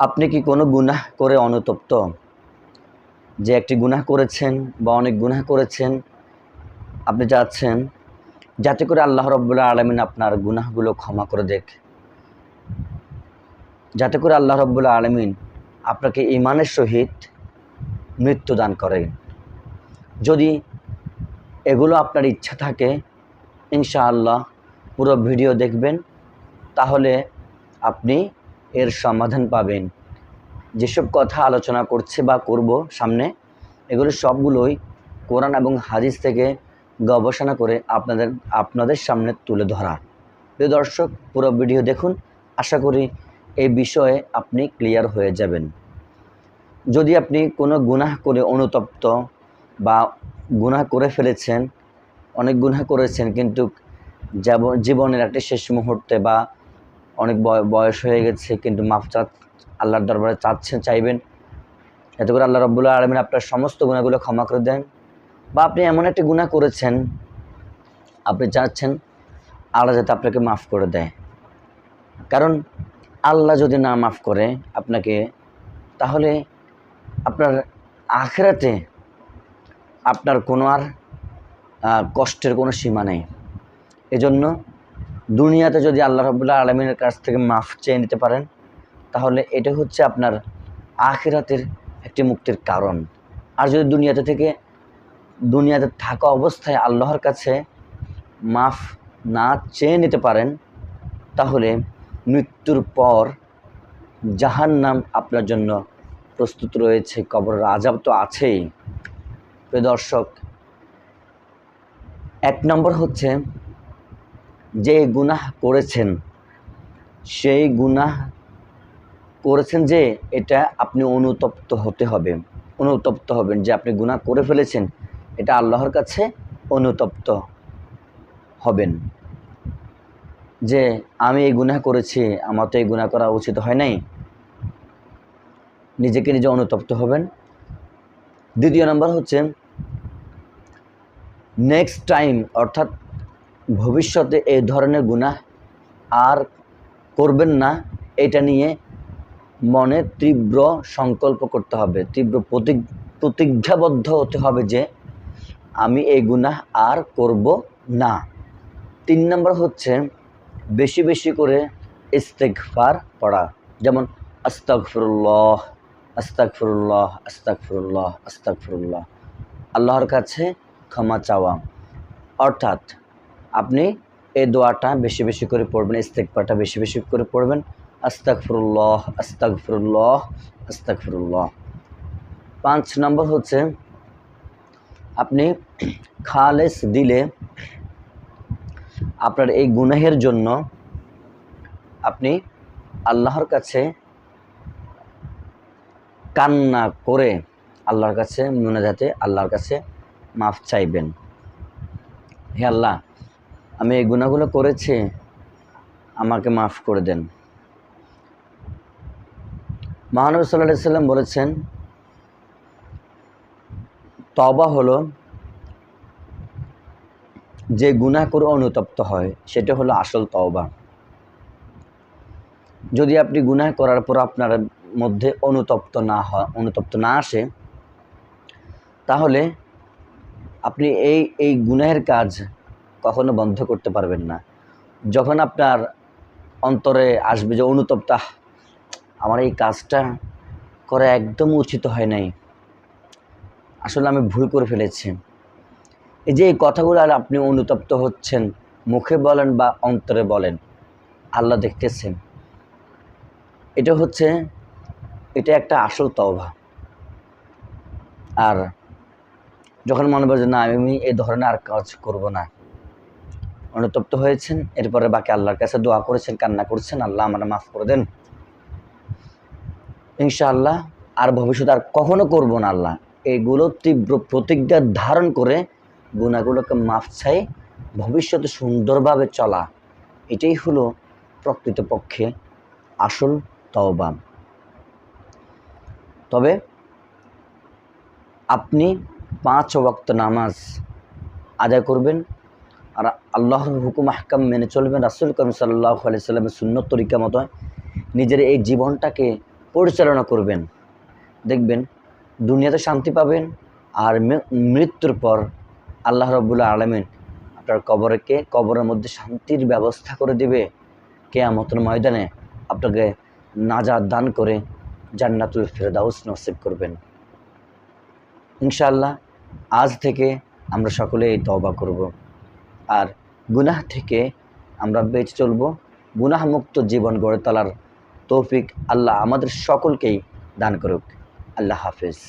আপনি কি কোনো গুনাহ করে অনুতপ্ত? যে একটি গুনাহ করেছেন বা অনেক গুনাহ করেছেন, আপনি চাচ্ছেন যাতে করে আল্লাহ রাব্বুল আলামিন আপনার গুনাহগুলো ক্ষমা করে দেখ, যাতে করে আল্লাহ রাব্বুল আলামিন আপনাকে ঈমানের সহিত মৃত্যু দান করেন। যদি এগুলো আপনার ইচ্ছা থাকে, ইনশাআল্লাহ পুরো ভিডিও দেখবেন, তাহলে আপনি এর সমাধান পাবেন। যেসব কথা আলোচনা করছে বা করব সামনে, এগুলো সবগুলোই কোরআন এবং হাদিস থেকে গবেষণা করে আপনাদের সামনে তুলে ধরা। প্রিয় দর্শক, পুরো ভিডিও দেখুন, আশা করি এই বিষয়ে আপনি ক্লিয়ার হয়ে যাবেন। যদি আপনি কোনো গুনাহ করে অনুতপ্ত বা গুনাহ করে ফেলেছেন, অনেক গুনাহ করেছেন, কিন্তু জীবনের একটা শেষ মুহূর্তে বা অনেক বয়স হয়ে গেছে, কিন্তু মাফ আল্লাহর দরবারে চাইবেন যাতে করে আল্লাহ রাব্বুল আলামিন আপনার সমস্ত গুনাহগুলো ক্ষমা করে দেন। বা আপনি এমন একটি গুনাহ করেছেন, আপনি চাচ্ছেন আল্লাহ যাতে আপনাকে মাফ করে দেয়। কারণ আল্লাহ যদি না মাফ করে আপনাকে, তাহলে আপনার আখিরাতে আপনার কোনো আর কষ্টের কোনো সীমা নেই। এজন্য দুনিয়াতে যদি আল্লাহ রাব্বুল আলামিনের কাছ থেকে মাফ চেয়ে নিতে পারেন, তাহলে এটা হচ্ছে আপনার আখিরাতের একটি মুক্তির কারণ। আর যদি দুনিয়াতে থাকা অবস্থায় আল্লাহর কাছে মাফ না চেয়ে নিতে পারেন, তাহলে মৃত্যুর পর জাহান্নাম আপনার জন্য প্রস্তুত রয়েছে, কবরের আযাব তো আছেই। প্রিয় দর্শক, এক নম্বর হচ্ছে যে গুনাহ করেছেন, সেই গুনাহ করেছেন যে এটা আপনি অনুতপ্ত হবেন যে আপনি গুনাহ করে ফেলেছেন, এটা আল্লাহর কাছে অনুতপ্ত হবেন যে আমি এই গুনাহ করেছি, আমার তো এই গুনাহ করা উচিত হয় নাই, নিজেকে নিজে অনুতপ্ত হবেন। দ্বিতীয় নম্বর হচ্ছে নেক্সট টাইম, অর্থাৎ ভবিষ্যতে এই ধরনের গুনাহ আর করবেন না, এটা নিয়ে মনে তীব্র সংকল্প করতে হবে, তীব্র প্রতিজ্ঞাবদ্ধ হতে হবে যে আমি এই গুনাহ আর করব না। 3 নম্বর হচ্ছে বেশি বেশি করে ইস্তেগফার পড়া, যেমন আস্তাগফিরুল্লাহ, আস্তাগফিরুল্লাহ, আস্তাগফিরুল্লাহ, আস্তাগফিরুল্লাহ, আল্লাহর কাছে ক্ষমা চাওয়া। অর্থাৎ আপনি এই দোয়াটা বেশি বেশি করে পড়বেন, ইস্তেগফারটা বেশি বেশি করে পড়বেন, আস্তাগফিরুল্লাহ, আস্তাগফিরুল্লাহ, আস্তাগফিরুল্লাহ। 5 নম্বর হচ্ছে আপনি খালেস দিলে আপনার এই গুনাহের জন্য আপনি আল্লাহর কাছে কান্না করে আল্লাহর কাছে মুনাজাতে আল্লাহর কাছে মাফ চাইবেন। হে আল্লাহ, আমি এই গুনাহগুলো করেছি, আমাকে মাফ করে দেন। মহানবী সাল্লাল্লাহু আলাইহি সাল্লাম বলেছেন, তওবা হলো যে গুনাহ করে অনুতপ্ত হয়, সেটা হলো আসল তওবা। যদি আপনি গুনাহ করার পর আপনার মধ্যে অনুতপ্ত না আসে, তাহলে আপনি এই গুনাহের কাজ কখনো বন্ধ করতে পারবেন না। যখন আপনার অন্তরে আসবে যে অনুতপ্ত, আমার এই কাজটা করা একদম উচিত হয় নাই, আসলে আমি ভুল করে ফেলেছি, এই যে এই কথাগুলো আর আপনি অনুতপ্ত হচ্ছেন, মুখে বলেন বা অন্তরে বলেন, আল্লাহ দেখতেছেন। এটা একটা আসল তওবা। আর যখন মনে পড়ে যে না, আমি এই ধরনের আর কাজ করব না, অনুতপ্ত হয়েছেন, এরপরে বাকি আল্লাহর কাছে দোয়া করেছেন, কান্না করছেন, আল্লাহ আমার মাফ করে দেন, ইনশাআল্লাহ আর ভবিষ্যতে আর কখনো করব না। আল্লাহ এগুলো তীব্র প্রতিজ্ঞা ধারণ করে গুনাহগুলোকে মাফ চাই, ভবিষ্যতে সুন্দরভাবে চলা, এটাই হলো প্রকৃতপক্ষে আসল তওবা। তবে আপনি 5 ওয়াক্ত নামাজ আদায় করবেন, আর আল্লাহর হুকুম আহকাম মেনে চলবেন, রাসূল করিম সাল্লাল্লাহু আলাইহি সাল্লামের সুন্নত তরিকা মতো নিজের এই জীবনটাকে পরিচালনা করবেন, দেখবেন দুনিয়াতে শান্তি পাবেন, আর মৃত্যুর পর আল্লাহ রাব্বুল আলামিন আপনার কবরের মধ্যে শান্তির ব্যবস্থা করে দিবে। কিয়ামতের ময়দানে আপনাকে নাজাত দান করে জান্নাতুল ফেরদাউস নসিব করবেন। ইনশাআল্লাহ আজ থেকে আমরা সকলে এই তওবা করব, আর গুনাহ থেকে আমরা বেঁচে চলব। গুনাহমুক্ত জীবন গড়ে তোলার তৌফিক আল্লাহ আমাদের সকলকেই দান করুক। আল্লাহ হাফেজ।